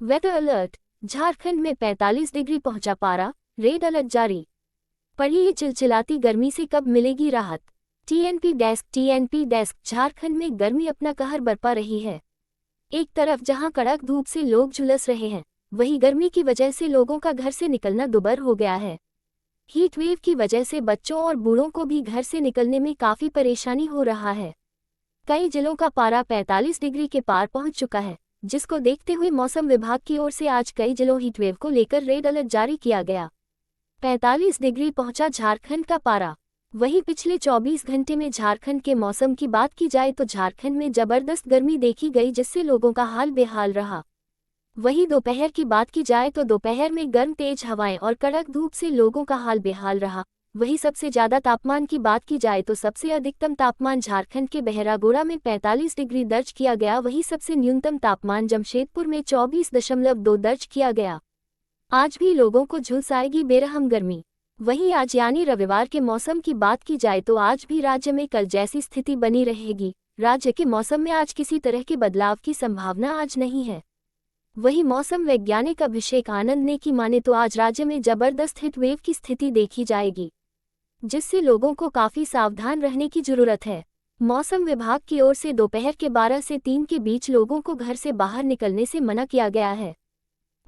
Weather alert, Jharkhand में 45 degree पहुंचा पारा, रेड अलर्ट जारी। पढ़िए चिलचिलाती गर्मी से कब मिलेगी राहत। टीएनपी डेस्क झारखंड में गर्मी अपना कहर बरपा रही है। एक तरफ जहां कड़क धूप से लोग झुलस रहे हैं, वहीं गर्मी की वजह से लोगों का घर से निकलना दुभर हो गया है। हीट वेव की वजह से बच्चों और बूढ़ों को भी घर से निकलने में काफी परेशानी हो रहा है। कई जिलों का पारा 45 डिग्री के पार पहुंच चुका है, जिसको देखते हुए मौसम विभाग की ओर से आज कई जिलों हीटवेव को लेकर रेड अलर्ट जारी किया गया। 45 डिग्री पहुंचा झारखंड का पारा। वहीं पिछले 24 घंटे में झारखंड के मौसम की बात की जाए तो झारखंड में जबरदस्त गर्मी देखी गई, जिससे लोगों का हाल बेहाल रहा। वहीं दोपहर की बात की जाए तो दोपहर में गर्म तेज हवाएं और कड़क धूप से लोगों का हाल बेहाल रहा। वहीं सबसे ज्यादा तापमान की बात की जाए तो सबसे अधिकतम तापमान झारखंड के बहरागोड़ा में 45 डिग्री दर्ज किया गया। वहीं सबसे न्यूनतम तापमान जमशेदपुर में 24.2 दर्ज किया गया। आज भी लोगों को झुलसाएगी बेरहम गर्मी। वहीं आज यानी रविवार के मौसम की बात की जाए तो आज भी राज्य में कल जैसी स्थिति बनी रहेगी। राज्य के मौसम में आज किसी तरह के बदलाव की संभावना आज नहीं है। वहीं मौसम वैज्ञानिक अभिषेक आनंद ने की माने तो आज राज्य में जबरदस्त हीट वेव की स्थिति देखी जाएगी, जिससे लोगों को काफी सावधान रहने की जरूरत है। मौसम विभाग की ओर से दोपहर के 12 से 3 के बीच लोगों को घर से बाहर निकलने से मना किया गया है।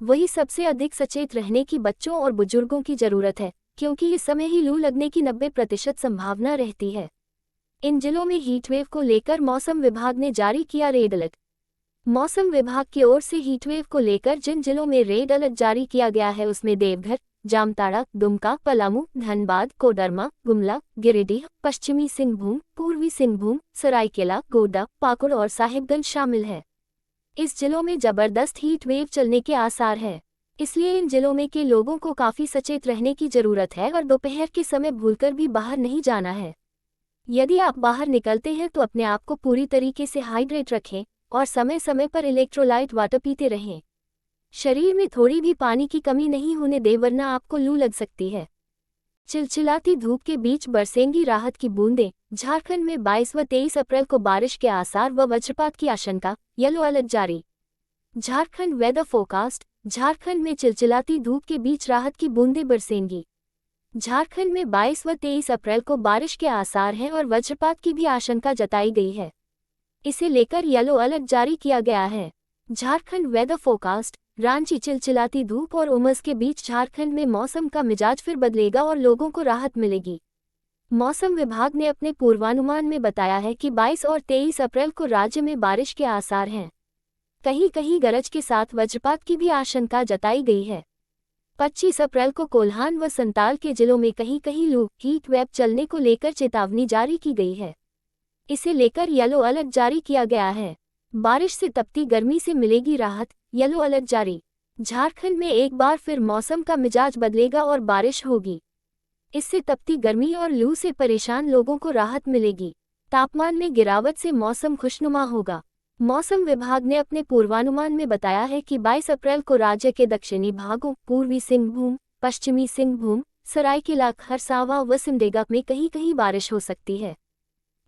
वहीं सबसे अधिक सचेत रहने की बच्चों और बुजुर्गों की जरूरत है, क्योंकि इस समय ही लू लगने की 90% संभावना रहती है। इन जिलों में हीटवेव को लेकर मौसम विभाग ने जारी किया रेड अलर्ट। मौसम विभाग की ओर से हीटवेव को लेकर जिन जिलों में रेड अलर्ट जारी किया गया है उसमें देवघर, जामताड़ा, दुमका, पलामू, धनबाद, कोडरमा, गुमला, गिरिडीह, पश्चिमी सिंहभूम, पूर्वी सिंहभूम, सरायकेला, गोड्डा, पाकुड़ और साहिबगंज शामिल है। इस जिलों में जबरदस्त हीट वेव चलने के आसार है, इसलिए इन जिलों में के लोगों को काफी सचेत रहने की जरूरत है और दोपहर के समय भूलकर भी बाहर नहीं जाना है। यदि आप बाहर निकलते हैं तो अपने आप को पूरी तरीके से हाइड्रेट रखें और समय समय पर इलेक्ट्रोलाइट वाटर पीते रहें। शरीर में थोड़ी भी पानी की कमी नहीं होने दें, वरना आपको लू लग सकती है। चिलचिलाती धूप के बीच बरसेंगी राहत की बूंदें। झारखंड में 22 व 23 अप्रैल को बारिश के आसार व वज्रपात की आशंका, येलो अलर्ट जारी। Jharkhand weather forecast. झारखंड में चिलचिलाती धूप के बीच राहत की बूंदें बरसेंगी। झारखंड में 22 व 23 अप्रैल को बारिश के आसार हैं और वज्रपात की भी आशंका जताई गई है। इसे लेकर येलो अलर्ट जारी किया गया है। Jharkhand weather forecast. रांची। चिलचिलाती धूप और उमस के बीच झारखंड में मौसम का मिजाज फिर बदलेगा और लोगों को राहत मिलेगी। मौसम विभाग ने अपने पूर्वानुमान में बताया है कि 22 और 23 अप्रैल को राज्य में बारिश के आसार हैं। कहीं कहीं गरज के साथ वज्रपात की भी आशंका जताई गई है। 25 अप्रैल को कोल्हान व संताल के जिलों में कहीं कहीं लू हीट वेव चलने को लेकर चेतावनी जारी की गई है। इसे लेकर येलो अलर्ट जारी किया गया है। बारिश से तपती गर्मी से मिलेगी राहत, येलो अलर्ट जारी। झारखंड में एक बार फिर मौसम का मिजाज बदलेगा और बारिश होगी। इससे तपती गर्मी और लू से परेशान लोगों को राहत मिलेगी। तापमान में गिरावट से मौसम खुशनुमा होगा। मौसम विभाग ने अपने पूर्वानुमान में बताया है कि 22 अप्रैल को राज्य के दक्षिणी भागों, पूर्वी सिंहभूम, पश्चिमी सिंहभूम, सरायकेला, खरसावां व सिमडेगा में कहीं कहीं बारिश हो सकती है।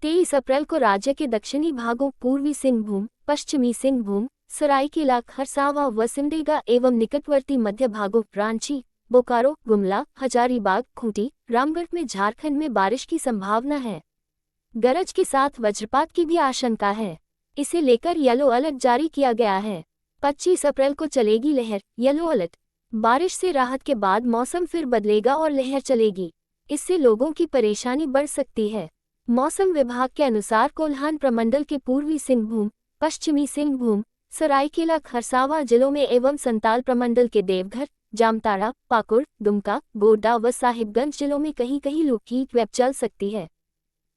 23 अप्रैल को राज्य के दक्षिणी भागों, पूर्वी सिंहभूम, पश्चिमी सिंहभूम, सरायकेला, खरसावां व सिमडेगा एवं निकटवर्ती मध्य भागों रांची, बोकारो, गुमला, हजारीबाग, खूंटी, रामगढ़ में झारखंड में बारिश की संभावना है। गरज के साथ वज्रपात की भी आशंका है। इसे लेकर येलो अलर्ट जारी किया गया है। 25 अप्रैल को चलेगी लहर, येलो अलर्ट। बारिश से राहत के बाद मौसम फिर बदलेगा और लहर चलेगी। इससे लोगों की परेशानी बढ़ सकती है। मौसम विभाग के अनुसार कोल्हान प्रमंडल के पूर्वी सिंहभूम, पश्चिमी सिंहभूम, सरायकेला, खरसावां जिलों में एवं संताल प्रमंडल के देवघर, जामताड़ा, पाकुड़, दुमका, गोड्डा व साहिबगंज जिलों में कहीं कहीं लू हीट वेव चल सकती है।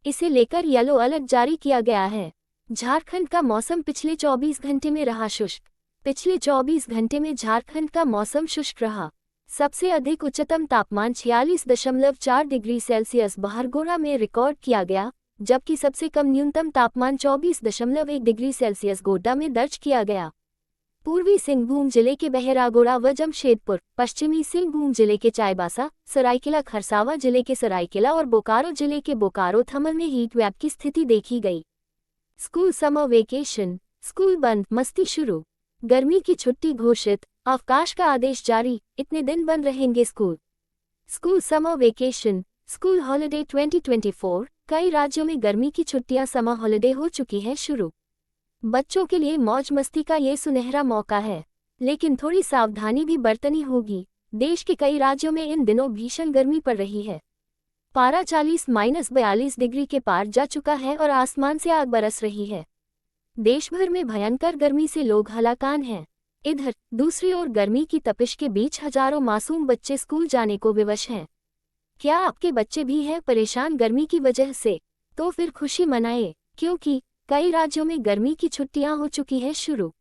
इसे लेकर येलो अलर्ट जारी किया गया है। झारखंड का मौसम पिछले 24 घंटे में रहा शुष्क। पिछले 24 घंटे में झारखंड का मौसम शुष्क रहा। सबसे अधिक उच्चतम तापमान 46.4 डिग्री सेल्सियस बहरगोड़ा में रिकॉर्ड किया गया, जबकि सबसे कम न्यूनतम तापमान 24.1 डिग्री सेल्सियस गोड्डा में दर्ज किया गया। पूर्वी सिंहभूम जिले के बहरागोड़ा व जमशेदपुर, पश्चिमी सिंहभूम जिले के चाईबासा, सरायकेला, खरसावां जिले के सरायकेला और बोकारो जिले के बोकारो थमल में हीट वेव की स्थिति देखी गई। School summer vacation. स्कूल बंद, मस्ती शुरू। गर्मी की छुट्टी घोषित, अवकाश का आदेश जारी, इतने दिन बंद रहेंगे school. School summer vacation, school holiday 2024। कई राज्यों में गर्मी की छुट्टियां समर हॉलिडे हो चुकी हैं शुरू। बच्चों के लिए मौज मस्ती का ये सुनहरा मौका है, लेकिन थोड़ी सावधानी भी बरतनी होगी। देश के कई राज्यों में इन दिनों भीषण गर्मी पड़ रही है। पारा 40-42 डिग्री के पार जा चुका है और आसमान से आग बरस रही है। देश भर में भयंकर गर्मी से लोग हलाकान हैं। इधर दूसरी ओर गर्मी की तपिश के बीच हजारों मासूम बच्चे स्कूल जाने को विवश हैं। क्या आपके बच्चे भी हैं परेशान गर्मी की वजह से? तो फिर खुशी मनाएं, क्योंकि कई राज्यों में गर्मी की छुट्टियां हो चुकी हैं शुरू।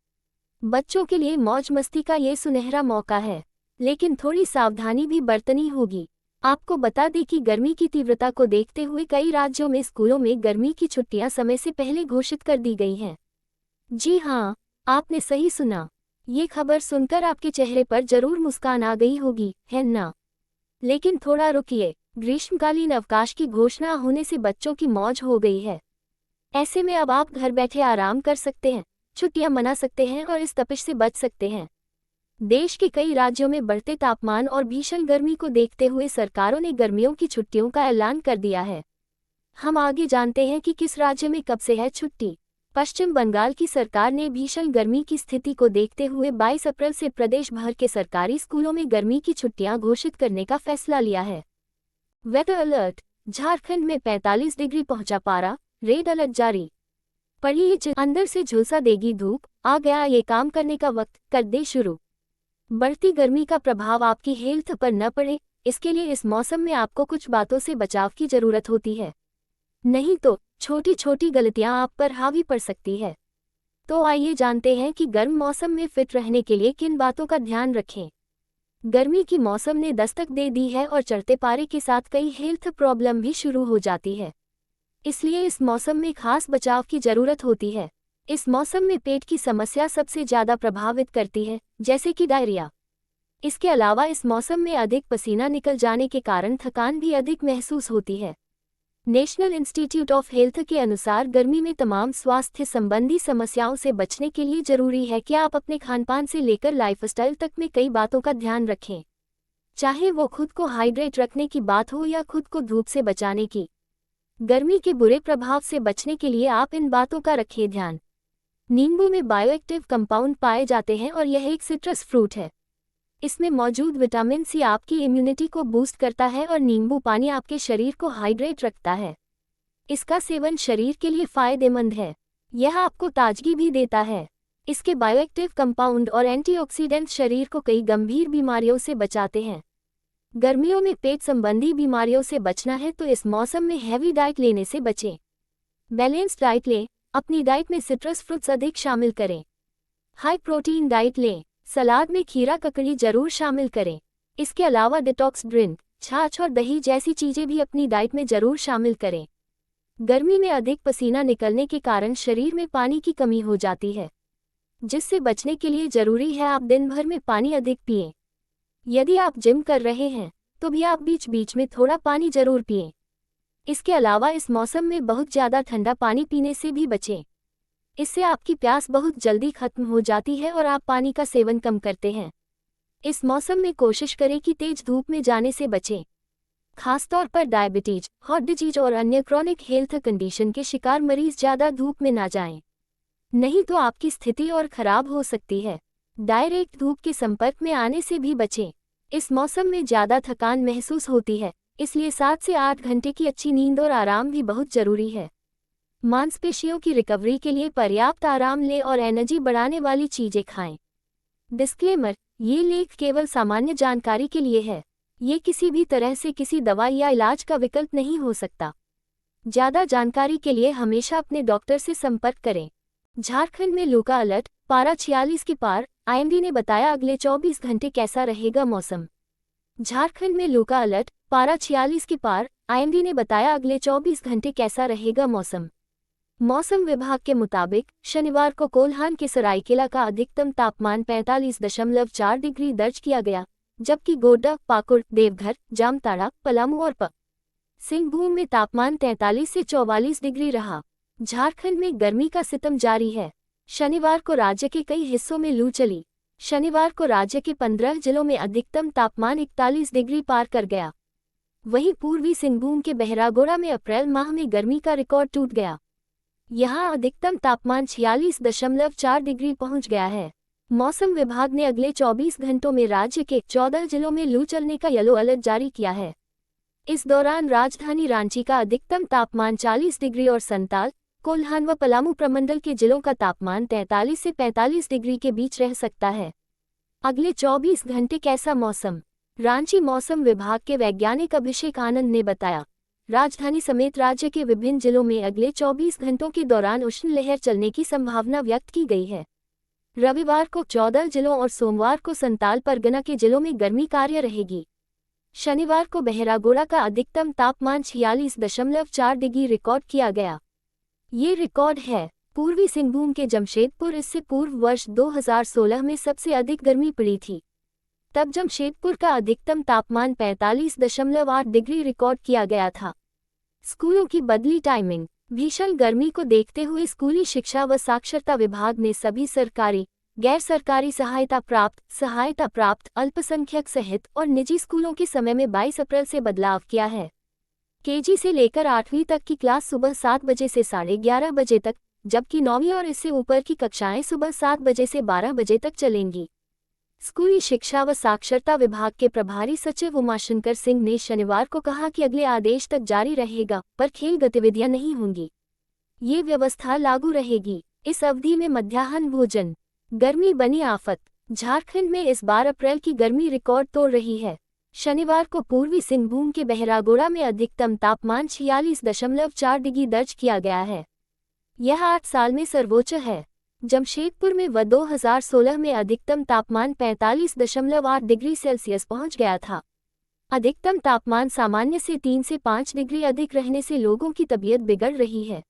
बच्चों के लिए मौज मस्ती का ये सुनहरा मौका है, लेकिन थोड़ी सावधानी भी बरतनी होगी। आपको बता दें कि गर्मी की तीव्रता को देखते हुए कई राज्यों में स्कूलों में गर्मी की छुट्टियां समय से पहले घोषित कर दी गई हैं। जी हाँ, आपने सही सुना। ये खबर सुनकर आपके चेहरे पर जरूर मुस्कान आ गई होगी, है ना? लेकिन थोड़ा रुकिए, ग्रीष्मकालीन अवकाश की घोषणा होने से बच्चों की मौज हो गई है। ऐसे में अब आप घर बैठे आराम कर सकते हैं, छुट्टियां मना सकते हैं और इस तपिश से बच सकते हैं। देश के कई राज्यों में बढ़ते तापमान और भीषण गर्मी को देखते हुए सरकारों ने गर्मियों की छुट्टियों का ऐलान कर दिया है। हम आगे जानते हैं कि किस राज्य में कब से है छुट्टी। पश्चिम बंगाल की सरकार ने भीषण गर्मी की स्थिति को देखते हुए 22 अप्रैल से प्रदेश भर के सरकारी स्कूलों में गर्मी की छुट्टियां घोषित करने का फैसला लिया है। वेदर अलर्ट, झारखंड में 45 डिग्री पहुंचा पारा, रेड अलर्ट जारी। पढ़िए, अंदर से झुलसा देगी धूप, आ गया ये काम करने का वक्त, कर दे शुरू। बढ़ती गर्मी का प्रभाव आपकी हेल्थ पर न पड़े, इसके लिए इस मौसम में आपको कुछ बातों से बचाव की जरूरत होती है, नहीं तो छोटी छोटी गलतियां आप पर हावी पड़ सकती है। तो आइए जानते हैं कि गर्म मौसम में फिट रहने के लिए किन बातों का ध्यान रखें। गर्मी की मौसम ने दस्तक दे दी है और चढ़ते पारे के साथ कई हेल्थ प्रॉब्लम भी शुरू हो जाती है, इसलिए इस मौसम में खास बचाव की जरूरत होती है। इस मौसम में पेट की समस्या सबसे ज्यादा प्रभावित करती है, जैसे कि डायरिया। इसके अलावा इस मौसम में अधिक पसीना निकल जाने के कारण थकान भी अधिक महसूस होती है। नेशनल इंस्टीट्यूट ऑफ हेल्थ के अनुसार गर्मी में तमाम स्वास्थ्य संबंधी समस्याओं से बचने के लिए जरूरी है कि आप अपने खानपान से लेकर लाइफस्टाइल तक में कई बातों का ध्यान रखें, चाहे वो खुद को हाइड्रेट रखने की बात हो या खुद को धूप से बचाने की। गर्मी के बुरे प्रभाव से बचने के लिए आप इन बातों का रखें ध्यान। नींबू में बायोएक्टिव कंपाउंड पाए जाते हैं और यह एक सिट्रस फ्रूट है। इसमें मौजूद विटामिन सी आपकी इम्यूनिटी को बूस्ट करता है और नींबू पानी आपके शरीर को हाइड्रेट रखता है। इसका सेवन शरीर के लिए फायदेमंद है, यह आपको ताजगी भी देता है। इसके बायोएक्टिव कंपाउंड और एंटीऑक्सीडेंट शरीर को कई गंभीर बीमारियों से बचाते हैं। गर्मियों में पेट संबंधी बीमारियों से बचना है तो इस मौसम में हैवी डाइट लेने से बचें। बैलेंस्ड डाइट लें, अपनी डाइट में सिट्रस फ्रूट्स अधिक शामिल करें। हाई प्रोटीन डाइट लें, सलाद में खीरा ककड़ी जरूर शामिल करें। इसके अलावा डिटॉक्स ड्रिंक, छाछ और दही जैसी चीजें भी अपनी डाइट में जरूर शामिल करें। गर्मी में अधिक पसीना निकलने के कारण शरीर में पानी की कमी हो जाती है, जिससे बचने के लिए जरूरी है आप दिन भर में पानी अधिक पिएं। यदि आप जिम कर रहे हैं तो भी आप बीच बीच में थोड़ा पानी जरूर पिएं। इसके अलावा इस मौसम में बहुत ज़्यादा ठंडा पानी पीने से भी बचें, इससे आपकी प्यास बहुत जल्दी खत्म हो जाती है और आप पानी का सेवन कम करते हैं। इस मौसम में कोशिश करें कि तेज धूप में जाने से बचें। खासतौर पर डायबिटीज, हार्ट डिजीज और अन्य क्रॉनिक हेल्थ कंडीशन के शिकार मरीज ज़्यादा धूप में ना जाएं, नहीं तो आपकी स्थिति और खराब हो सकती है। डायरेक्ट धूप के संपर्क में आने से भी बचें। इस मौसम में ज़्यादा थकान महसूस होती है, इसलिए 7 से 8 घंटे की अच्छी नींद और आराम भी बहुत जरूरी है। मांसपेशियों की रिकवरी के लिए पर्याप्त आराम लें और एनर्जी बढ़ाने वाली चीजें खाएं। डिस्क्लेमर, ये लेख केवल सामान्य जानकारी के लिए है, ये किसी भी तरह से किसी दवा या इलाज का विकल्प नहीं हो सकता। ज़्यादा जानकारी के लिए हमेशा अपने डॉक्टर से संपर्क करें। झारखंड में लू का अलर्ट, पारा 46 के पार, आईएमडी ने बताया अगले 24 घंटे कैसा रहेगा मौसम। झारखंड में लू का अलर्ट, पारा 46 के पार, आईएमडी ने बताया अगले 24 घंटे कैसा रहेगा मौसम। मौसम विभाग के मुताबिक शनिवार को कोल्हान के सरायकेला का अधिकतम तापमान 45.4 डिग्री दर्ज किया गया, जबकि गोड्डा, पाकुड़, देवघर, जामताड़ा, पलामू और सिंहभूम में तापमान 43 से 44 डिग्री रहा। झारखंड में गर्मी का सितम जारी है। शनिवार को राज्य के कई हिस्सों में लू चली। शनिवार को राज्य के 15 जिलों में अधिकतम तापमान 41 डिग्री पार कर गया। वहीं पूर्वी सिंहभूम के बहरागोड़ा में अप्रैल माह में गर्मी का रिकॉर्ड टूट गया। यहां अधिकतम तापमान 46.4 डिग्री पहुंच गया है। मौसम विभाग ने अगले 24 घंटों में राज्य के 14 जिलों में लू चलने का येलो अलर्ट जारी किया है। इस दौरान राजधानी रांची का अधिकतम तापमान 40 डिग्री और संताल, कोल्हान व पलामू प्रमंडल के जिलों का तापमान 43 से 45 डिग्री के बीच रह सकता है। अगले 24 घंटे कैसा मौसम? रांची मौसम विभाग के वैज्ञानिक अभिषेक आनंद ने बताया, राजधानी समेत राज्य के विभिन्न जिलों में अगले 24 घंटों के दौरान उष्ण लहर चलने की संभावना व्यक्त की गई है। रविवार को 14 जिलों और सोमवार को संताल परगना के जिलों में गर्मी कार्य रहेगी। शनिवार को बहरागोड़ा का अधिकतम तापमान 46.4 डिग्री रिकॉर्ड किया गया। ये रिकॉर्ड है। पूर्वी सिंहभूम के जमशेदपुर इससे पूर्व वर्ष 2016 में सबसे अधिक गर्मी पड़ी थी। तब जमशेदपुर का अधिकतम तापमान 45.8 डिग्री रिकॉर्ड किया गया था। स्कूलों की बदली टाइमिंग। भीषण गर्मी को देखते हुए स्कूली शिक्षा व साक्षरता विभाग ने सभी सरकारी, गैर सरकारी सहायता प्राप्त अल्पसंख्यक सहित और निजी स्कूलों के समय में 22 अप्रैल से बदलाव किया है। केजी से लेकर 8वीं तक की क्लास सुबह 7 बजे से 11:30 बजे तक, जबकि 9वीं और इससे ऊपर की कक्षाएं सुबह 7 बजे से 12 बजे तक चलेंगी। स्कूली शिक्षा व साक्षरता विभाग के प्रभारी सचिव उमाशंकर सिंह ने शनिवार को कहा कि अगले आदेश तक जारी रहेगा, पर खेल गतिविधियां नहीं होंगी। ये व्यवस्था लागू रहेगी। इस अवधि में मध्याह्न भोजन। गर्मी बनी आफत। झारखंड में इस बार अप्रैल की गर्मी रिकॉर्ड तोड़ रही है। शनिवार को पूर्वी सिंहभूम के बहरागोड़ा में अधिकतम तापमान 46.4 डिग्री दर्ज किया गया है। यह 8 साल में सर्वोच्च है। जमशेदपुर में 2016 में अधिकतम तापमान 45.8 डिग्री सेल्सियस पहुंच गया था। अधिकतम तापमान सामान्य से 3 से 5 डिग्री अधिक रहने से लोगों की तबीयत बिगड़ रही है।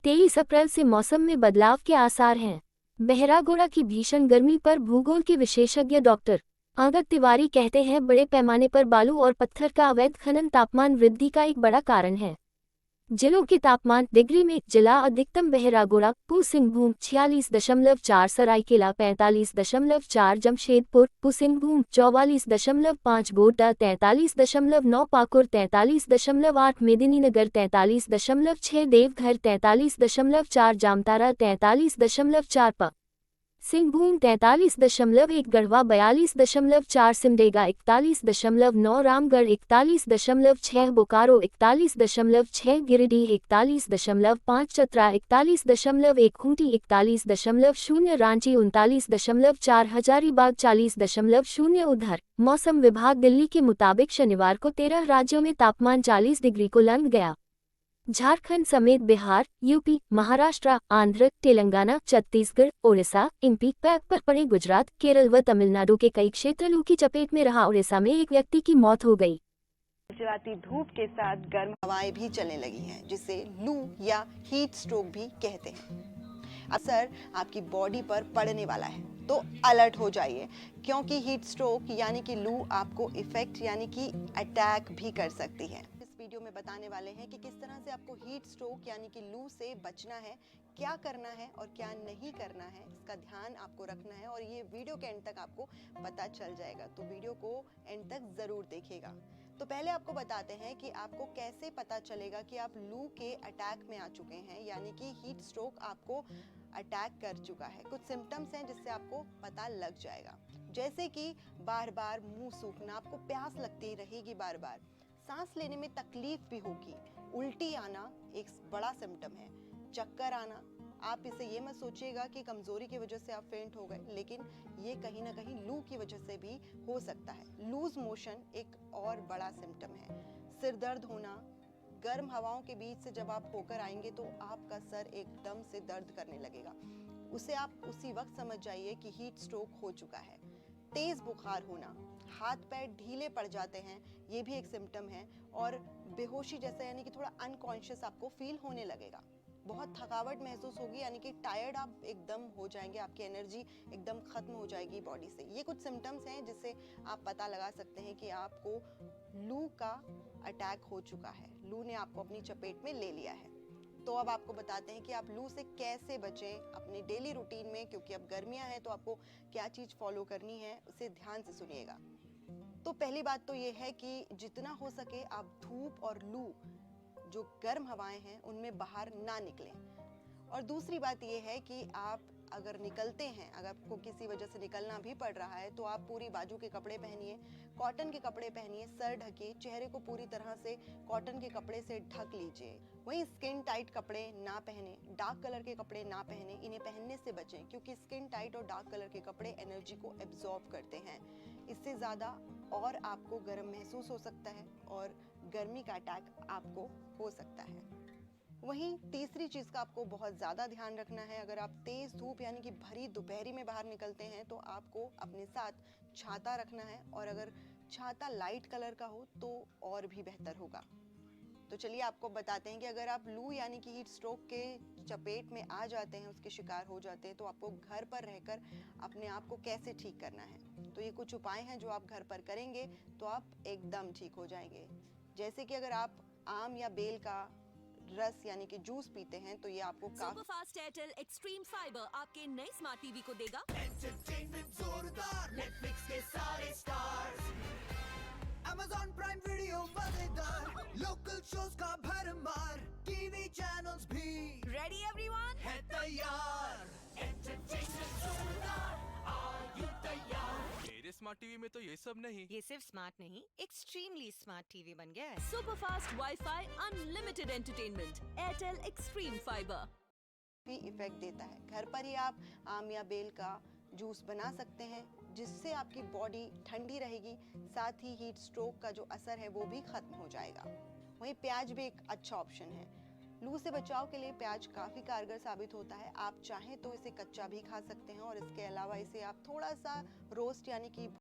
23 अप्रैल से मौसम में बदलाव के आसार हैं। बहरागोड़ा की भीषण गर्मी पर भूगोल के विशेषज्ञ डॉक्टर अंगद तिवारी कहते हैं, बड़े पैमाने पर बालू और पत्थर का अवैध खनन तापमान वृद्धि का एक बड़ा कारण है। जिलों के तापमान डिग्री में जिला अधिकतम बहरागोड़ा, पूर्वी सिंहभूम 46.4, सरायकेला 45.4, जमशेदपुर, पूर्वी सिंहभूम 44.5, गोड्डा 43.9, पाकुड़ 43.8, मेदिनीनगर 43.6, देवघर 43.4, जामतारा 43.4, सिंहभूम 43.1, गढ़वा 42.4, सिमडेगा 41.9, रामगढ़ 41.6, बोकारो 41.6, गिरिडीह 41.5, चतरा 41.1, खूंटी 41.0, रांची 39.4, हजारीबाग 40.0। उधर मौसम विभाग दिल्ली के मुताबिक शनिवार को 13 राज्यों में तापमान 40 डिग्री को लंघ गया। झारखंड समेत बिहार, यूपी, महाराष्ट्र, आंध्र, तेलंगाना, छत्तीसगढ़, ओडिशा, एमपी पर पड़े गुजरात, केरल व तमिलनाडु के कई क्षेत्र लू की चपेट में रहा। ओडिशा में एक व्यक्ति की मौत हो गई। चिलचिलाती धूप के साथ गर्म हवाएं भी चलने लगी हैं, जिसे लू या हीट स्ट्रोक भी कहते हैं। असर आपकी बॉडी पर पड़ने वाला है, तो अलर्ट हो जाइए, क्योंकि हीट स्ट्रोक यानी कि लू आपको इफेक्ट यानी कि अटैक भी कर सकती है। वीडियो में बताने वाले हैं कि किस तरह से आपको हीट स्ट्रोक यानी कि लू से बचना है, क्या करना है और क्या नहीं करना है, इसका ध्यान आपको रखना है। और ये वीडियो के एंड तक आपको पता चल जाएगा, तो वीडियो को एंड तक जरूर देखिएगा। तो पहले आपको बताते हैं कि आपको कैसे पता चलेगा कि आप लू के अटैक में आ चुके हैं, यानी कि हीट स्ट्रोक आपको अटैक कर चुका है। कुछ सिम्टम्स हैं जिससे आपको पता लग जाएगा, जैसे कि बार बार मुंह सूखना, आपको प्यास लगती रहेगी, बार बार सांस लेने में तकलीफ भी होगी, उल्टी आना एक बड़ा सिम्टम है, चक्कर आना। आप इसे ये मत सोचिएगा कि कमजोरी की वजह से आप फेंट हो गए, लेकिन ये कहीं ना कहीं लू की वजह से भी हो सकता है। लूज मोशन एक और बड़ा सिम्टम है। सिर दर्द होना, गर्म हवाओं के बीच से जब आप होकर आएंगे तो आपका सर एकदम से दर्द करने लगेगा, उसे आप उसी वक्त समझ जाइए कि हीट स्ट्रोक हो चुका है। तेज बुखार होना, हाथ पैर ढीले पड़ जाते हैं, ये भी एक सिम्टम है। और बेहोशी जैसा यानी कि थोड़ा अनकॉन्शियस आपको फील होने लगेगा, बहुत थकावट महसूस होगी, यानी कि टायर्ड आप एकदम हो जाएंगे, आपकी एनर्जी एकदम खत्म हो जाएगी बॉडी से। ये कुछ सिम्टम्स हैं जिससे आप पता लगा सकते हैं कि आपको लू का अटैक हो चुका है, लू ने आपको अपनी चपेट में ले लिया है। तो अब आपको बताते हैं कि आप लू से कैसे बचें अपने डेली रूटीन में, क्योंकि अब गर्मियां हैं तो आपको क्या चीज़ फॉलो करनी है उसे ध्यान से सुनिएगा। तो पहली बात तो ये है कि जितना हो सके आप धूप और लू जो गर्म हवाएं हैं उनमें बाहर ना निकलें। और दूसरी बात ये है कि आप अगर निकलते हैं, अगर आपको किसी वजह से निकलना भी पड़ रहा है, तो आप पूरी बाजू के कपड़े पहनिए, कॉटन के कपड़े पहनिए, सर ढकिए, चेहरे को पूरी तरह से कॉटन के कपड़े से ढक लीजिए। वहीं स्किन टाइट कपड़े ना पहने, डार्क कलर के कपड़े ना पहने, इन्हें पहनने से बचें, क्योंकि स्किन टाइट और डार्क कलर के कपड़े एनर्जी को एब्जॉर्ब करते हैं। इससे ज़्यादा और आपको गर्म महसूस हो सकता है और गर्मी का अटैक आपको हो सकता है। वहीं तीसरी चीज़ का आपको बहुत ज़्यादा ध्यान रखना है, अगर आप तेज़ धूप यानी कि भरी दोपहरी में बाहर निकलते हैं तो आपको अपने साथ छाता रखना है, और अगर छाता लाइट कलर का हो तो और भी बेहतर होगा। तो चलिए आपको बताते हैं कि अगर आप लू यानी कि हीट स्ट्रोक के चपेट में आ जाते हैं, उसके शिकार हो जाते हैं, तो आपको घर पर रहकर अपने आप को कैसे ठीक करना है। तो ये कुछ उपाय हैं जो आप घर पर करेंगे तो आप एकदम ठीक हो जाएंगे। जैसे कि अगर आप आम या बेल का रस यानी कि जूस पीते हैं तो ये आपको super fast Airtel extreme fibre आपके नए स्मार्ट टीवी को देगा एंटरटेनमेंट जोरदार, नेटफ्लिक्स के सारे स्टार्स, Amazon प्राइम वीडियो मजेदार, लोकल शोज का भरमार, टीवी चैनल्स भी रेडी एवरीवन है तैयार। एंटरटेनमेंट जोरदार, आर यू तैयार? मेरे स्मार्ट टीवी में तो ये सब नहीं। ये सिर्फ स्मार्ट नहीं, एक्सट्रीमली स्मार्ट टीवी बन गया है। Super fast wifi unlimited entertainment Airtel extreme fibre भी इफेक्ट देता है। घर पर ही आप आम या बेल का जूस बना सकते हैं, जिससे आपकी बॉडी ठंडी रहेगी, साथ ही हीट स्ट्रोक का जो असर है वो भी खत्म हो जाएगा। वहीं प्याज भी एक अच्छा ऑप्शन है। लू से बचाव के लिए प्याज काफ़ी कारगर साबित होता है। आप चाहें तो इसे कच्चा भी खा सकते हैं, और इसके अलावा इसे आप थोड़ा सा रोस्ट यानी कि